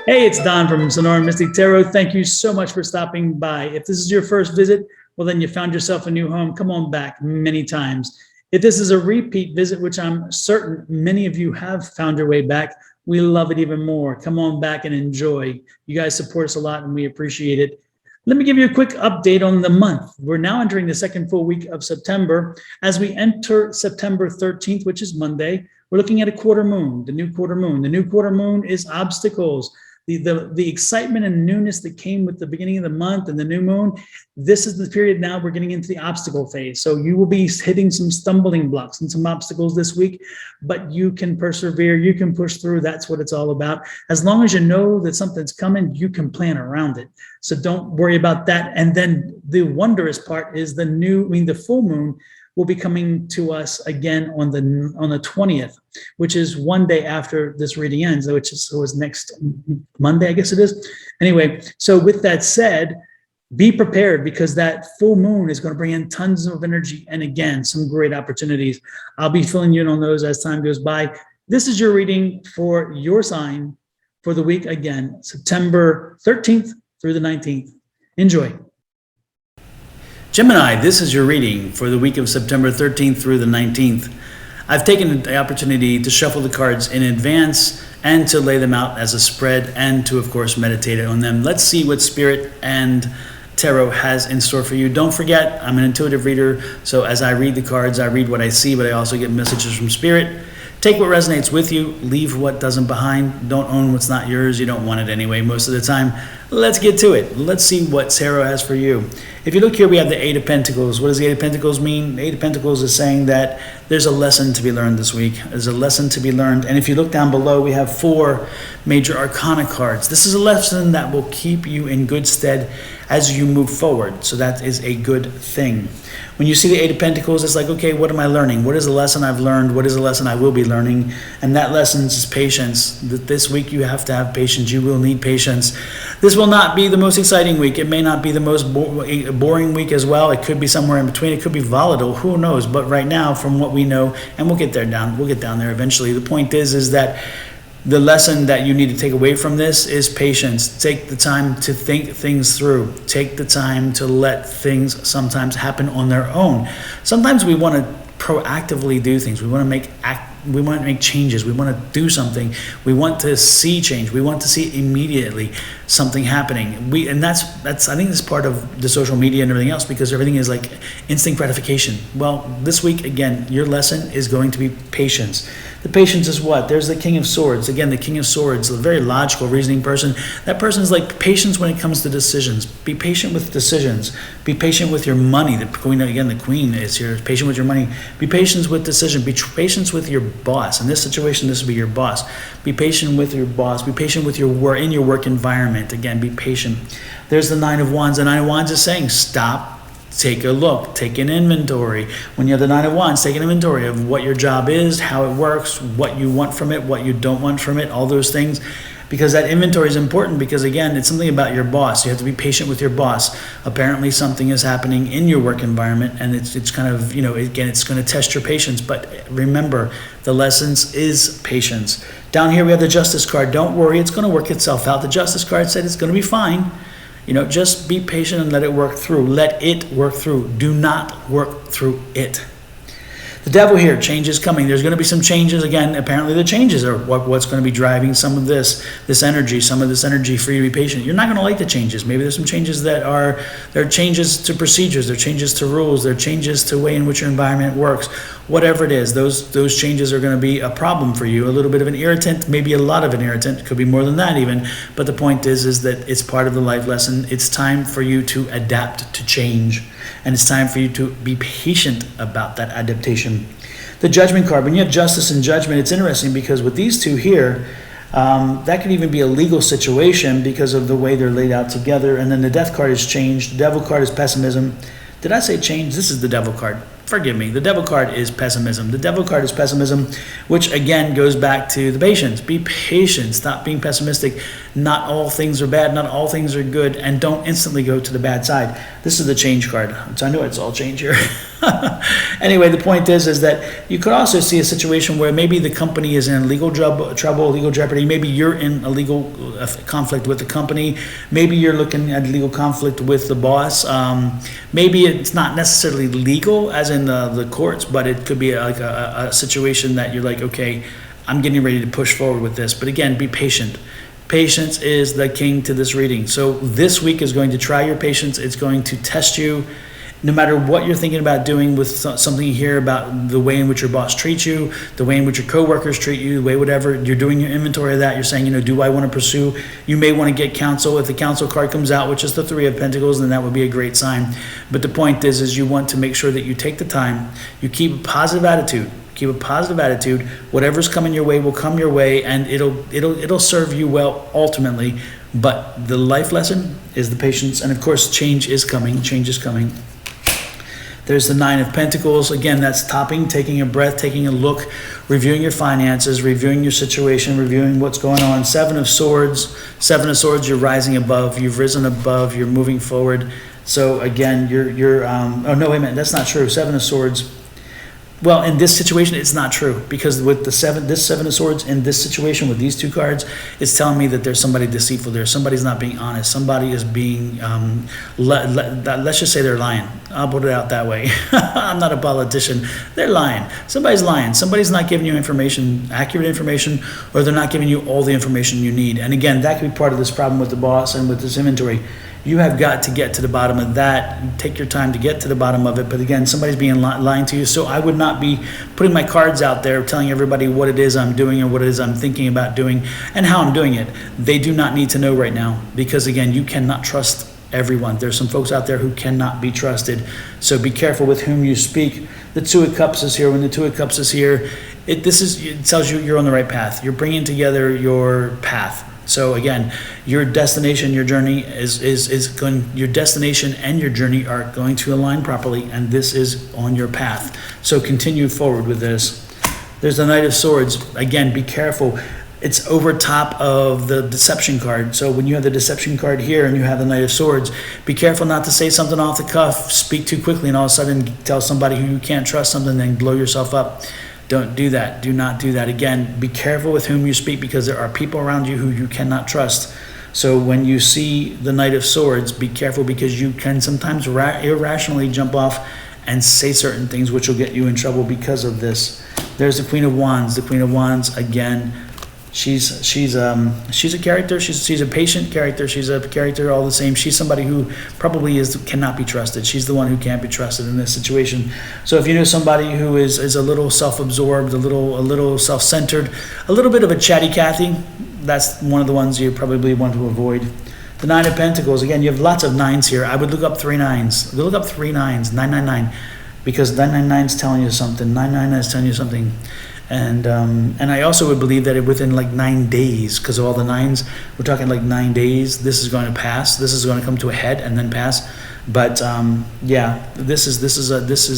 Hey, it's Don from Sonoran Mystic Tarot. Thank you so much for stopping by. If this is your first visit, well, then you found yourself a new home. Come on back many times. If this is a repeat visit, which I'm certain many of you have found your way back, we love it even more. Come on back and enjoy. You guys support us a lot and we appreciate it. Let me give you a quick update on the month. We're now entering the second full week of September. As we enter September 13th, which is Monday, we're looking at a quarter moon, the new quarter moon. The new quarter moon is obstacles. The excitement and newness that came with the beginning of the month and the new moon, this is the period now we're getting into the obstacle phase. So you will be hitting some stumbling blocks and some obstacles this week, but you can persevere, you can push through. That's what it's all about. As long as you know that something's coming, you can plan around it. So don't worry about that. And then the wondrous part is the full moon will be coming to us again on the 20th, which is one day after this reading ends, which was next Monday, I guess it is. Anyway, so with that said, be prepared because that full moon is going to bring in tons of energy and again, some great opportunities. I'll be filling you in on those as time goes by. This is your reading for your sign for the week again, September 13th through the 19th. Enjoy. Gemini, this is your reading for the week of September 13th through the 19th. I've taken the opportunity to shuffle the cards in advance and to lay them out as a spread and to, of course, meditate on them. Let's see what Spirit and Tarot has in store for you. Don't forget, I'm an intuitive reader, so as I read the cards, I read what I see, but I also get messages from Spirit. Take what resonates with you, leave what doesn't behind. Don't own what's not yours. You don't want it anyway most of the time. Let's get to it. Let's see what Tarot has for you. If you look here, we have the Eight of Pentacles. What does the Eight of Pentacles mean? The Eight of Pentacles is saying that there's a lesson to be learned this week. There's a lesson to be learned. And if you look down below, we have 4 major arcana cards. This is a lesson that will keep you in good stead as you move forward. So that is a good thing. When you see the Eight of Pentacles, it's like, okay, what am I learning? What is the lesson I've learned? What is the lesson I will be learning? And that lesson is patience. This week you have to have patience. You will need patience. This will not be the most exciting week. It may not be the most boring week as well. It could be somewhere in between. It could be volatile. Who knows? But right now, from what we know, and we'll get down there eventually. The point is that the lesson that you need to take away from this is patience. Take the time to think things through. Take the time to let things sometimes happen on their own. Sometimes we want to proactively do things. We want to make changes. We want to do something. We want to see change. We want to see immediately something happening. And that's I think that's part of the social media and everything else, because everything is like instant gratification. Well, this week again, your lesson is going to be patience. The patience is what? There's the King of Swords. Again, the King of Swords, a very logical, reasoning person. That person is like patience when it comes to decisions. Be patient with decisions. Be patient with your money. The Queen is here. Patient with your money. Be patient with decision. Be patient with your boss. In this situation, this will be your boss. Be patient with your boss. Be patient with your work in your work environment. Again, be patient. There's the Nine of Wands. The Nine of Wands is saying, stop. Take a look, take an inventory. When you have the Nine of Wands, take an inventory of what your job is, how it works, what you want from it, what you don't want from it, all those things. Because that inventory is important because, again, it's something about your boss. You have to be patient with your boss. Apparently something is happening in your work environment and it's kind of, again, it's going to test your patience. But remember, the lessons is patience. Down here we have the Justice card. Don't worry, it's going to work itself out. The Justice card said it's going to be fine. Just be patient and let it work through. Let it work through. Do not work through it. The Devil here, change is coming. There's going to be some changes. Again, apparently the changes are what's going to be driving some of this energy, for you to be patient. You're not going to like the changes. Maybe there's some changes there are changes to procedures, there are changes to rules, there are changes to the way in which your environment works. Whatever it is, those changes are going to be a problem for you, a little bit of an irritant, maybe a lot of an irritant, could be more than that even. But the point is that it's part of the life lesson. It's time for you to adapt to change. And it's time for you to be patient about that adaptation. The Judgment card, when you have Justice and Judgment, it's interesting because with these two here, that could even be a legal situation because of the way they're laid out together. And then the Death card is change. The Devil card is pessimism. Did I say change? This is the Devil card. Forgive me. The Devil card is pessimism. The Devil card is pessimism, which again goes back to the patience. Be patient. Stop being pessimistic. Not all things are bad. Not all things are good. And don't instantly go to the bad side. This is the change card. So I know it's all change here. Anyway, the point is that you could also see a situation where maybe the company is in legal trouble, legal jeopardy. Maybe you're in a legal conflict with the company. Maybe you're looking at legal conflict with the boss. Maybe it's not necessarily legal as in the courts, but it could be like a situation that you're like, okay, I'm getting ready to push forward with this. But again, be patient. Patience is the king to this reading. So this week is going to try your patience. It's going to test you. No matter what you're thinking about doing with something you hear about the way in which your boss treats you, the way in which your coworkers treat you, the way whatever, you're doing your inventory of that. You're saying, do I want to pursue? You may want to get counsel. If the counsel card comes out, which is the Three of Pentacles, then that would be a great sign. But the point is you want to make sure that you take the time, you keep a positive attitude. Keep a positive attitude. Whatever's coming your way will come your way, and it'll serve you well ultimately. But the life lesson is the patience, and of course, change is coming. Change is coming. There's the Nine of Pentacles. Again, that's stopping, taking a breath, taking a look, reviewing your finances, reviewing your situation, reviewing what's going on. Seven of Swords. Seven of Swords, you're rising above. You've risen above. You're moving forward. So again, oh, no, wait a minute. That's not true. Seven of Swords. Well, in this situation, it's not true, because with this Seven of Swords in this situation with these two cards, it's telling me that there's somebody deceitful there. Somebody's not being honest. Somebody is being, let's just say they're lying. I'll put it out that way. I'm not a politician. They're lying. Somebody's lying. Somebody's not giving you information, accurate information, or they're not giving you all the information you need. And again, that could be part of this problem with the boss and with this inventory. You have got to get to the bottom of that. Take your time to get to the bottom of it. But again, somebody's being lying to you. So I would not be putting my cards out there telling everybody what it is I'm doing or what it is I'm thinking about doing and how I'm doing it. They do not need to know right now, because again, you cannot trust everyone. There's some folks out there who cannot be trusted. So be careful with whom you speak. The Two of Cups is here. When the Two of Cups is here, it tells you you're on the right path. You're bringing together your path. So again, your destination, your journey is going. Your destination and your journey are going to align properly, and this is on your path. So continue forward with this. There's the Knight of Swords. Again, be careful. It's over top of the Deception card. So when you have the Deception card here and you have the Knight of Swords, be careful not to say something off the cuff, speak too quickly, and all of a sudden tell somebody who you can't trust something, then blow yourself up. Don't do that. Do not do that. Again, be careful with whom you speak, because there are people around you who you cannot trust. So when you see the Knight of Swords, be careful, because you can sometimes irrationally jump off and say certain things which will get you in trouble because of this. There's the Queen of Wands. The Queen of Wands, again, she's a character. She's a patient character. She's a character all the same. She's somebody who probably cannot be trusted. She's the one who can't be trusted in this situation. So if you know somebody who is a little self-absorbed, a little self-centered, a little bit of a chatty Cathy, that's one of the ones you probably want to avoid. The Nine of Pentacles, again, you have lots of nines here. I would look up 3 nines. Look up 3 nines, 999, because 999 is telling you something. 999 is telling you something. And I also would believe that within like 9 days, because of all the nines, we're talking like 9 days, this is going to pass. This is going to come to a head and then pass. But yeah, this is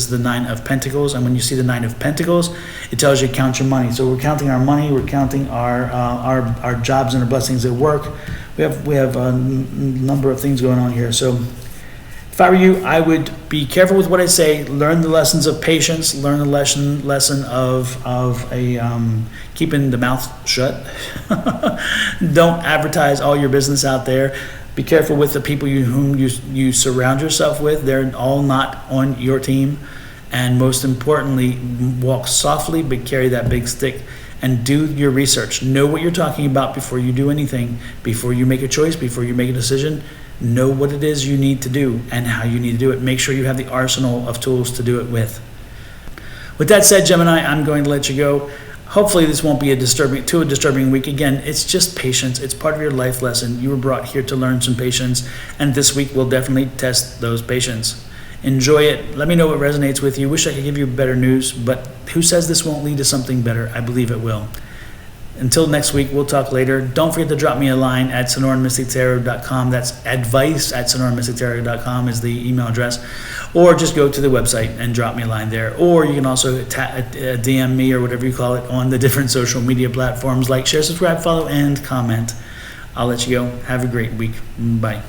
the Nine of Pentacles, and when you see the Nine of Pentacles, it tells you count your money. So we're counting our money, we're counting our jobs and our blessings at work. We have a number of things going on here. So if I were you, I would be careful with what I say. Learn the lessons of patience. Learn the lesson of keeping the mouth shut. Don't advertise all your business out there. Be careful with the people whom you surround yourself with. They're all not on your team. And most importantly, walk softly, but carry that big stick. And do your research. Know what you're talking about before you do anything. Before you make a choice, before you make a decision. Know what it is you need to do and how you need to do it. Make sure you have the arsenal of tools to do it with. With that said, Gemini, I'm going to let you go. Hopefully this won't be a disturbing week. Again, it's just patience. It's part of your life lesson. You were brought here to learn some patience, and this week will definitely test those patience. Enjoy it. Let me know what resonates with you. Wish I could give you better news, but who says this won't lead to something better? I believe it will. Until next week, we'll talk later. Don't forget to drop me a line at sonoranmystictarot.com. That's advice@sonoranmystictarot.com is the email address. Or just go to the website and drop me a line there. Or you can also DM me, or whatever you call it, on the different social media platforms. Like, share, subscribe, follow, and comment. I'll let you go. Have a great week. Bye.